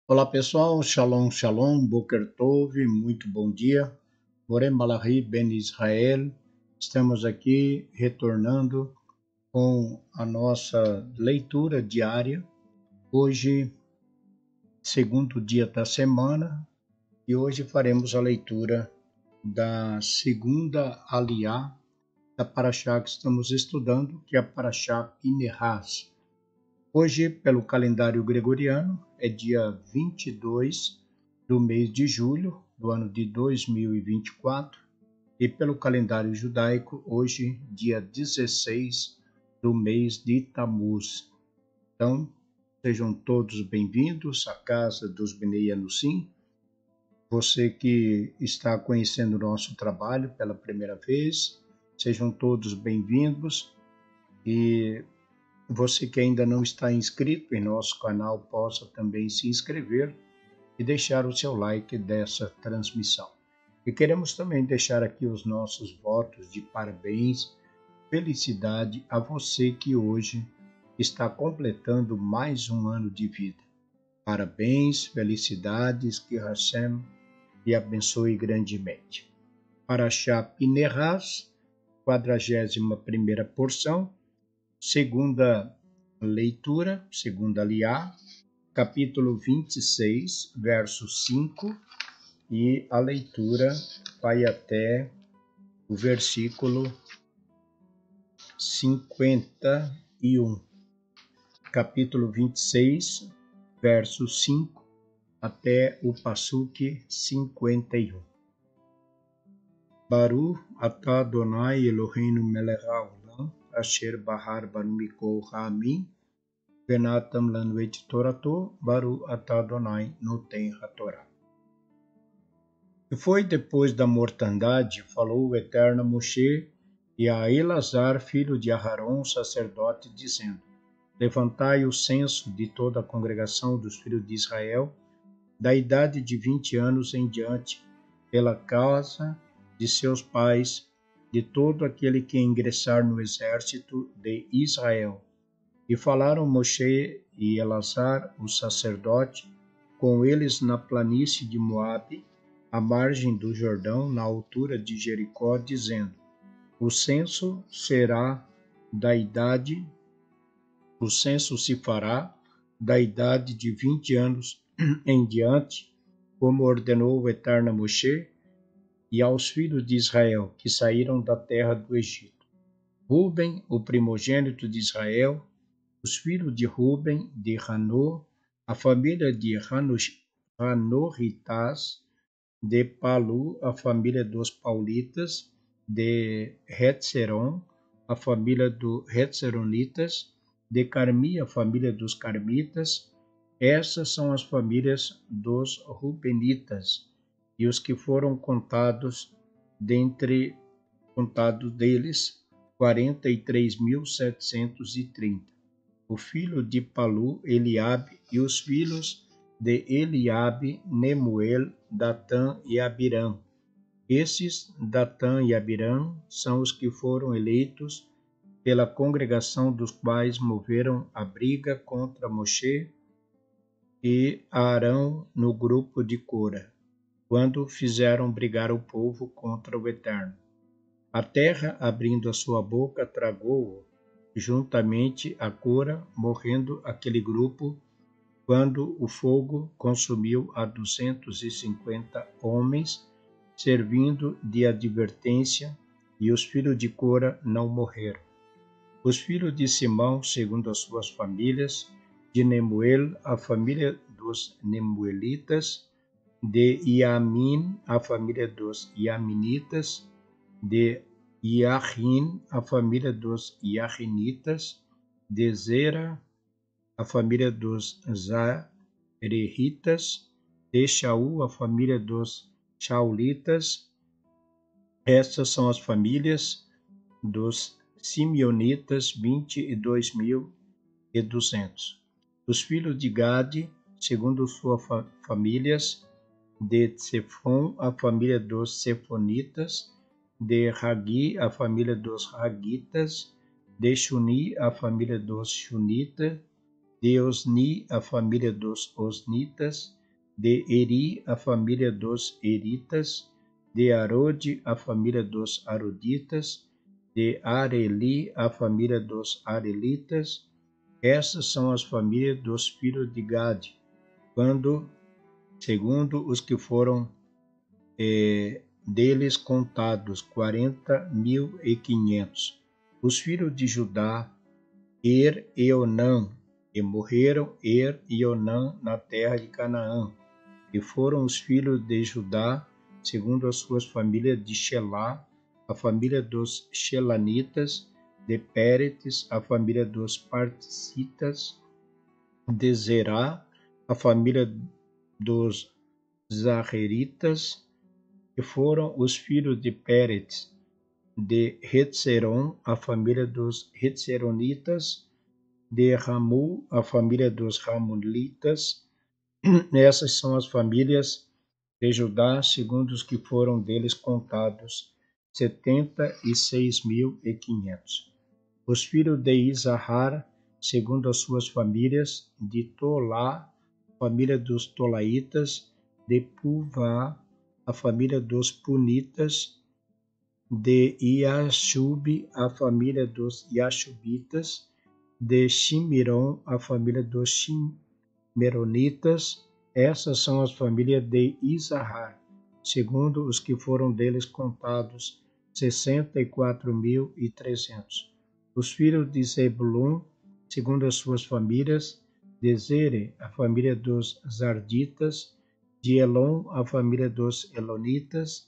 Olá pessoal, Shalom Shalom, Boker Tov, muito bom dia. Borem Malachi Ben Israel, estamos aqui retornando com a nossa leitura diária. Hoje, segundo dia da semana, e hoje faremos a leitura da segunda aliá da Parashá que estamos estudando, que é a Parashá Pinehas. Hoje, pelo calendário gregoriano, é dia 22 do mês de julho do ano de 2024 e pelo calendário judaico, hoje, dia 16 do mês de Tammuz. Então, sejam todos bem-vindos à casa dos Bnei Anussim. Você que está conhecendo o nosso trabalho pela primeira vez, sejam todos bem-vindos e você que ainda não está inscrito em nosso canal, possa também se inscrever e deixar o seu like dessa transmissão. E queremos também deixar aqui os nossos votos de parabéns, felicidade a você que hoje está completando mais um ano de vida. Parabéns, felicidades, que Hashem lhe abençoe grandemente. Parashá Pinehas, 41ª porção, segunda leitura, segunda aliá, capítulo 26, verso 5, e a leitura vai até o versículo 51. Capítulo 26, verso 5, até o passuque 51. Baruch atah Adonai Eloheinu melech haolam, asher bahar banu mikol ha'amim, venatam lanu et torato, Baruch atah Adonai noten hatorá. E foi depois da mortandade, falou o Eterno a Moshe e a Elazar, filho de Aharon, sacerdote, dizendo: Levantai o censo de toda a congregação dos filhos de Israel, da idade de 20 anos em diante, pela casa de seus pais, de todo aquele que ingressar no exército de Israel. E falaram Moshe e Elazar, o sacerdote, com eles na planície de Moabe, à margem do Jordão, na altura de Jericó, dizendo: O censo se fará da idade de 20 anos em diante, como ordenou o Eterno a Moshe e aos filhos de Israel, que saíram da terra do Egito. Ruben, o primogênito de Israel, os filhos de Ruben, de Hanô, a família de Hanoritas, de Palu, a família dos Paulitas, de Hetzeron, a família dos Hetzeronitas, de Carmi, a família dos Carmitas. Essas são as famílias dos Rubenitas, e os que foram contados deles, 43.730. O filho de Palu, Eliabe, e os filhos de Eliabe, Nemuel, Datã e Abirã. Esses, Datã e Abirã, são os que foram eleitos pela congregação, dos quais moveram a briga contra Moshe e Arão no grupo de Cora, quando fizeram brigar o povo contra o Eterno. A terra, abrindo a sua boca, tragou-o juntamente a Cora, morrendo aquele grupo, quando o fogo consumiu a 250 homens, servindo de advertência, e os filhos de Cora não morreram. Os filhos de Simão, segundo as suas famílias, de Nemuel, a família dos Nemuelitas, de Iamin, a família dos Iaminitas, de Iahin, a família dos Iahinitas, de Zera, a família dos Zareritas, de Shaul, a família dos Shaulitas. Estas são as famílias dos Simeonitas, 22.200. Os filhos de Gade, segundo suas famílias, de Tsefon, a família dos Sefonitas, de Hagi, a família dos Hagitas, de Shuni, a família dos Shunitas, de Osni, a família dos Osnitas, de Eri, a família dos Eritas, de Arode, a família dos Aroditas, de Areli, a família dos Arelitas. Essas são as famílias dos filhos de Gade, segundo os que foram deles contados, 40.500. Os filhos de Judá, e Onã, e morreram e Onã na terra de Canaã. E foram os filhos de Judá, segundo as suas famílias, de Shelá, a família dos Shelanitas, de Péretes, a família dos Particitas, de Zerá, a família dos Zarreritas. E foram os filhos de Péretes, de Hetzeron, a família dos Hetzeronitas, de Ramu, a família dos Ramulitas. Essas são as famílias de Judá, segundo os que foram deles contados, 76.500. Os filhos de Isahar, segundo as suas famílias, de Tolá, família dos Tolaitas, de Puvá, a família dos Punitas, de Iashub, a família dos Iashubitas, de Shimiron, a família dos Shimeronitas. Essas são as famílias de Isahar, segundo os que foram deles contados, 64.300. Os filhos de Zebulun, segundo as suas famílias, de Zere, a família dos Zarditas, de Elon, a família dos Elonitas,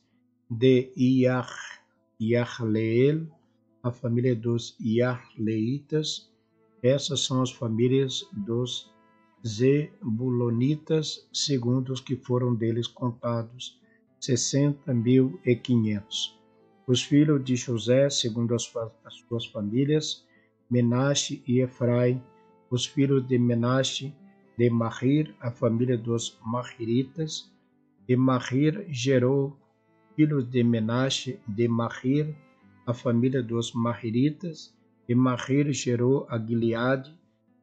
de Iarleel, a família dos Iarleitas. Essas são as famílias dos Zebulonitas, segundo os que foram deles contados, 60.500. Os filhos de José, segundo as suas famílias, Menaxe e Efraim. Os filhos de Menaxe, de Mahir, a família dos Mahiritas. E Mahir gerou filhos de Menaxe, de Mahir, a família dos Mahiritas. E Mahir gerou a Gileade,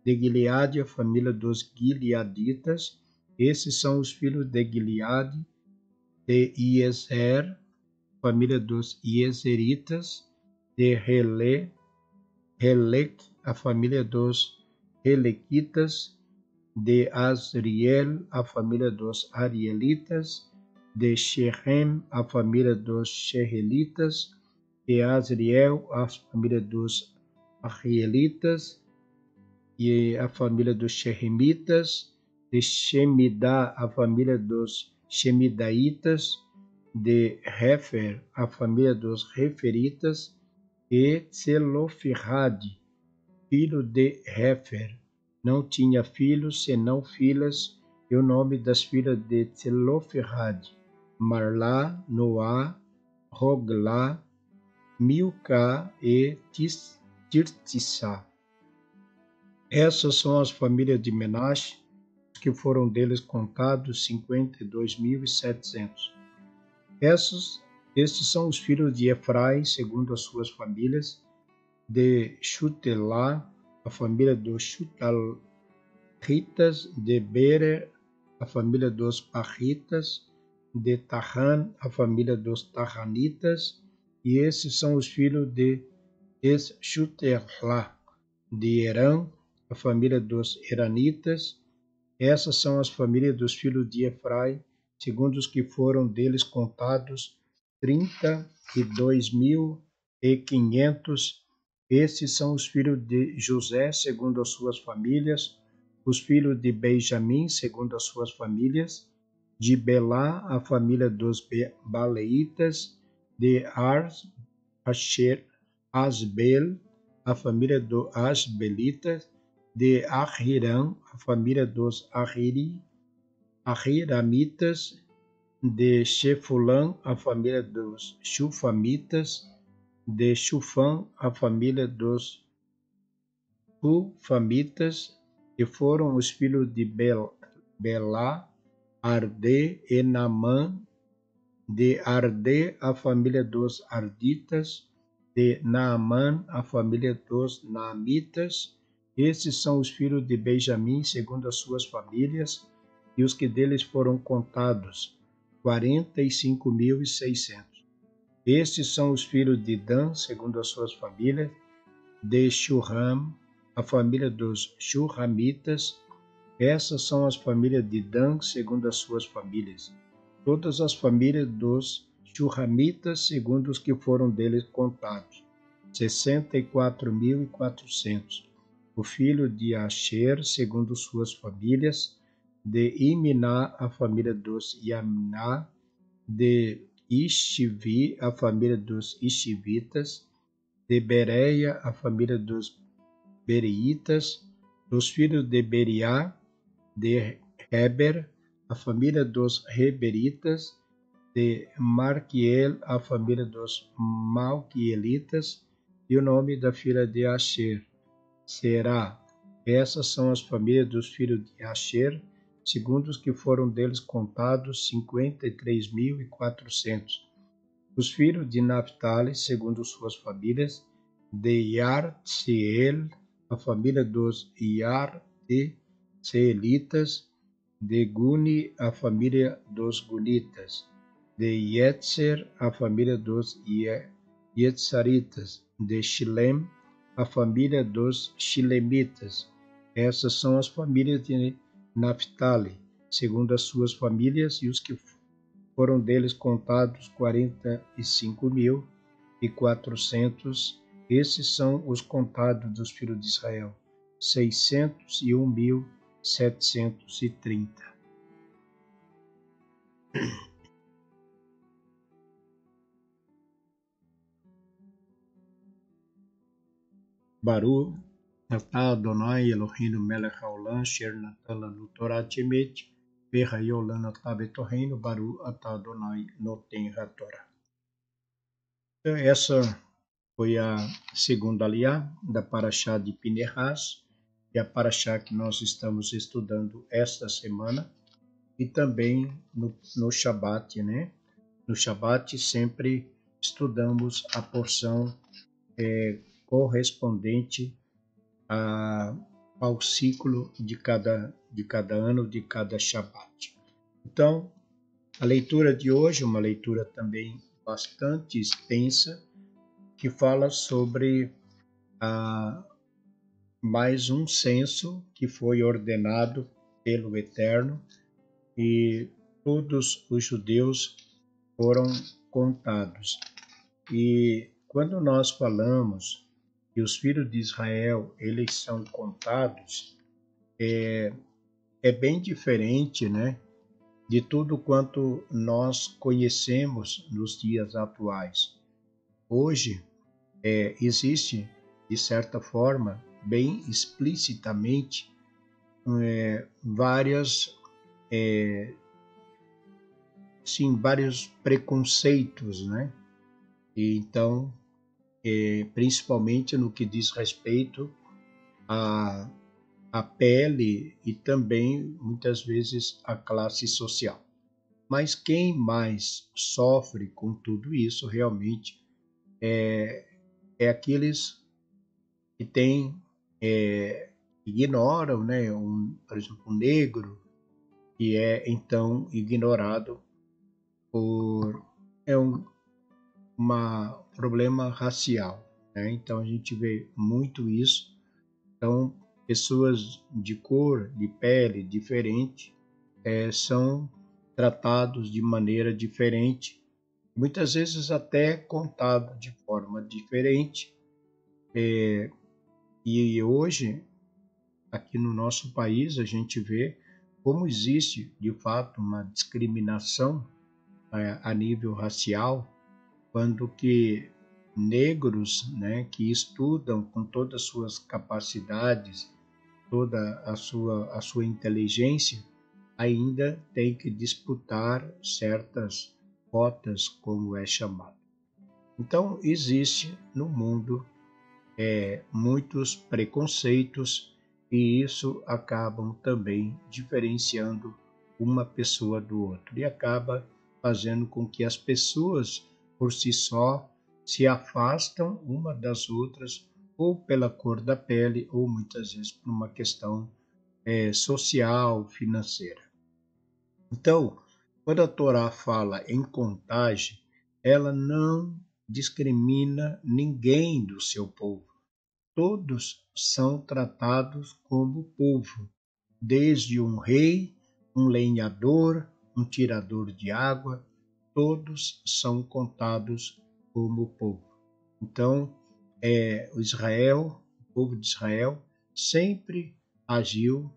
de Gileade, a família dos Gileaditas. Esses são os filhos de Gileade, de Iezer, família dos Iezeritas, de Helec, a família dos Helequitas, de Asriel, a família dos Arielitas, de Shechem, a família dos Shehelitas, de Asriel, a família dos Arielitas, e a família dos Shechemitas, de Shemidá, a família dos Shemidaitas, de Hefer, a família dos Referitas, e Tselofirrade, filho de Hefer. Não tinha filhos, senão filhas, e o nome das filhas de Tselofirrade: Marlá, Noá, Roglá, Milcá e Tirtissá. Essas são as famílias de Menaxe, que foram deles contados, 52.700. Estes são os filhos de Efraim, segundo as suas famílias, de Xutelá, a família dos Xutalritas, de Berer, a família dos Parritas, de Tahan, a família dos Tahanitas. E esses são os filhos de Xutelá, de Herã, a família dos Heranitas. Essas são as famílias dos filhos de Efraim, segundo os que foram deles contados, 32.500. Esses são os filhos de José, segundo as suas famílias. Os filhos de Benjamim, segundo as suas famílias. De Belá, a família dos Baleitas. De Asbel, a família dos Asbelitas. De Ahiram, a família dos Ahiramitas. De Shefulã, a família dos Shufamitas. De Shufã, a família dos Hufamitas. E foram os filhos de Belá, Arde e Naamã. De Arde, a família dos Arditas. De Naamã, a família dos Naamitas. Estes são os filhos de Benjamim, segundo as suas famílias, e os que deles foram contados, 45.600. Estes são os filhos de Dan, segundo as suas famílias, de Shurram, a família dos Shurramitas. Essas são as famílias de Dan, segundo as suas famílias. Todas as famílias dos Shurramitas, segundo os que foram deles contados, 64.400. O filho de Asher, segundo suas famílias, de Imná, a família dos Yamná, de Ishvi, a família dos Ishvitas, de Bereia, a família dos Bereitas, dos filhos de Beriá, de Heber, a família dos Heberitas, de Marquiel, a família dos Malquielitas, e o nome da filha de Asher, Será. Essas são as famílias dos filhos de Asher, segundo os que foram deles contados, 53.400. Os filhos de Naphtali, segundo suas famílias, de Yartziel, a família dos Yartzielitas, de Guni, a família dos Gunitas, de Yetzer, a família dos Yetzaritas, de Shilem, a família dos Shilemitas. Essas são as famílias de Naphtali, segundo as suas famílias, e os que foram deles contados 45.400. Esses são os contados dos filhos de Israel, 601.730. Baru, Atah Adonai Eloheinu melech haolam, asher natan lanu Torah emet, v'hayo lanu atah betoreinu, Baru Atah Adonai noten haTorah. Então, essa foi a segunda aliá da Parashá de Pinehas, que é a Parashá que nós estamos estudando esta semana, e também no Shabat, né? No Shabat sempre estudamos a porção correspondente ao ciclo de cada ano, de cada Shabat. Então, a leitura de hoje é uma leitura também bastante extensa, que fala sobre mais um censo que foi ordenado pelo Eterno, e todos os judeus foram contados. E quando nós falamos que os filhos de Israel, eles são contados, é bem diferente, né, de tudo quanto nós conhecemos nos dias atuais. Hoje, existe, de certa forma, bem explicitamente, vários preconceitos, né? E então, principalmente no que diz respeito à pele e também, muitas vezes, à classe social. Mas quem mais sofre com tudo isso realmente é aqueles que têm, ignoram, né? Por exemplo, um negro, que é então ignorado por um problema racial, né? Então a gente vê muito isso. Então, pessoas de cor, de pele diferente, são tratados de maneira diferente, muitas vezes até contado de forma diferente. E hoje, aqui no nosso país, a gente vê como existe, de fato, uma discriminação a nível racial, quando que negros, né, que estudam com todas as suas capacidades, toda a sua inteligência, ainda tem que disputar certas cotas, como é chamado. Então, existe no mundo muitos preconceitos, e isso acabam também diferenciando uma pessoa do outro, e acaba fazendo com que as pessoas, por si só, se afastam uma das outras, ou pela cor da pele, ou muitas vezes por uma questão social, financeira. Então, quando a Torá fala em contagem, ela não discrimina ninguém do seu povo. Todos são tratados como povo, desde um rei, um lenhador, um tirador de água, todos são contados como povo. Então, o povo de Israel, sempre agiu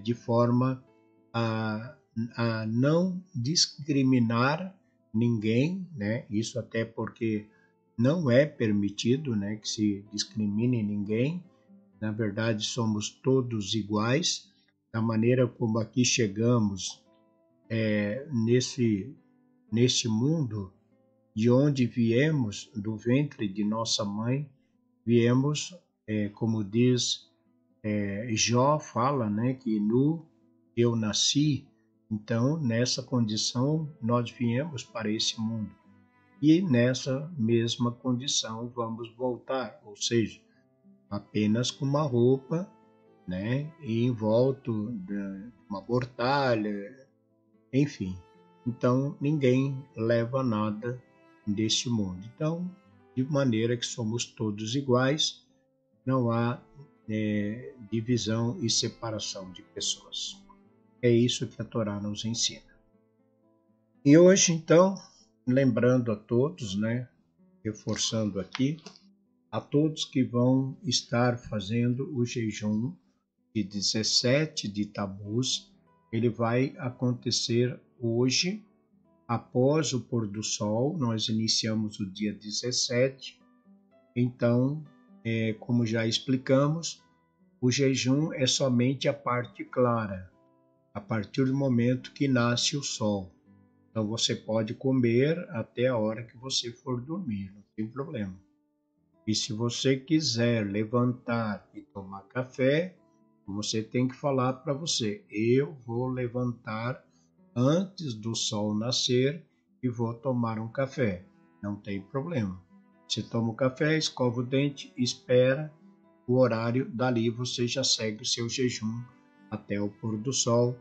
de forma a, a não discriminar ninguém, né? Isso até porque não é permitido, né, que se discrimine ninguém. Na verdade, somos todos iguais. Da maneira como aqui chegamos nesse mundo, de onde viemos, do ventre de nossa mãe, viemos, como diz Jó, fala, né, que nu eu nasci. Então, nessa condição, nós viemos para esse mundo. E nessa mesma condição vamos voltar, ou seja, apenas com uma roupa, né, e envolto de uma mortalha, enfim. Então, ninguém leva nada deste mundo. Então, de maneira que somos todos iguais, não há divisão e separação de pessoas. É isso que a Torá nos ensina. E hoje, então, lembrando a todos, né, reforçando aqui, a todos que vão estar fazendo o jejum de 17 de Tammuz, ele vai acontecer hoje, após o pôr do sol. Nós iniciamos o dia 17, então, como já explicamos, o jejum é somente a parte clara, a partir do momento que nasce o sol. Então você pode comer até a hora que você for dormir, não tem problema. E se você quiser levantar e tomar café, você tem que falar para você: eu vou levantar antes do sol nascer e vou tomar um café. Não tem problema. Você toma o café, escova o dente, espera o horário, dali você já segue o seu jejum até o pôr do sol.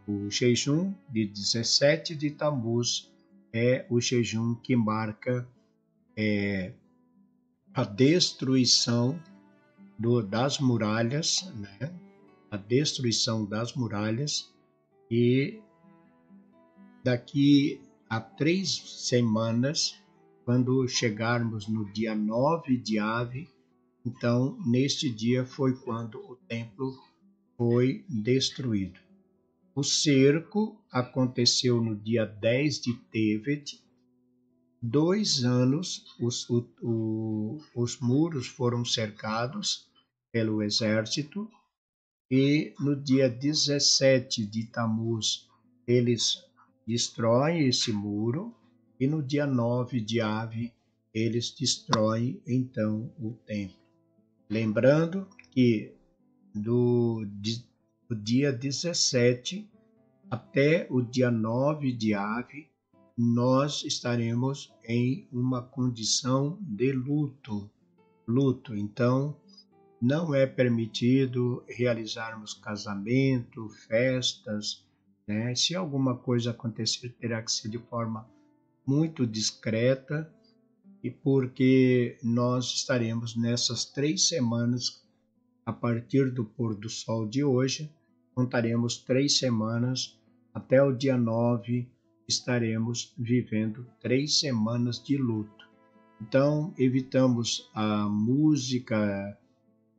O jejum de 17 de Tammuz é o jejum que marca a destruição das muralhas, né? A destruição das muralhas, e daqui a 3 semanas, quando chegarmos no dia 9 de Ave, então neste dia foi quando o templo foi destruído. O cerco aconteceu no dia 10 de Tevet. 2 anos os muros foram cercados pelo exército, e no dia 17 de Tammuz eles destroem esse muro, e no dia 9 de Ave eles destroem então o templo. Lembrando que do dia 17 até o dia 9 de Ave, nós estaremos em uma condição de luto. Então, não é permitido realizarmos casamento, festas, né? Se alguma coisa acontecer, terá que ser de forma muito discreta, e porque nós estaremos nessas 3 semanas, a partir do pôr do sol de hoje, contaremos 3 semanas, até o dia 9 estaremos vivendo 3 semanas de luto. Então, evitamos a música,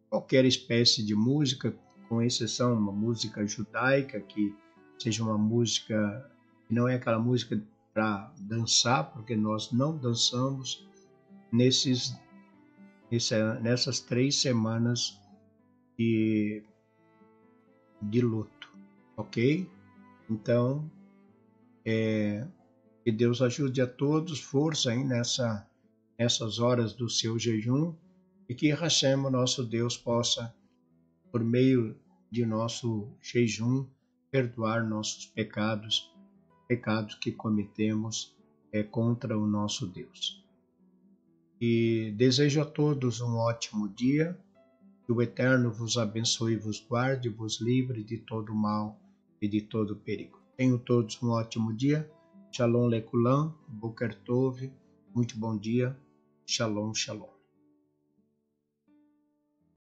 qualquer espécie de música, com exceção uma música judaica, que seja uma música que não é aquela música para dançar, porque nós não dançamos nessas 3 semanas de luto, ok? Então, que Deus ajude a todos, força aí nessas horas do seu jejum, e que Hashem, nosso Deus, possa, por meio de nosso jejum, perdoar nossos pecados que cometemos contra o nosso Deus. E desejo a todos um ótimo dia. Que o Eterno vos abençoe e vos guarde, vos livre de todo mal e de todo perigo. Tenham todos um ótimo dia. Shalom Lekulam, Boker Tov, muito bom dia. Shalom, shalom.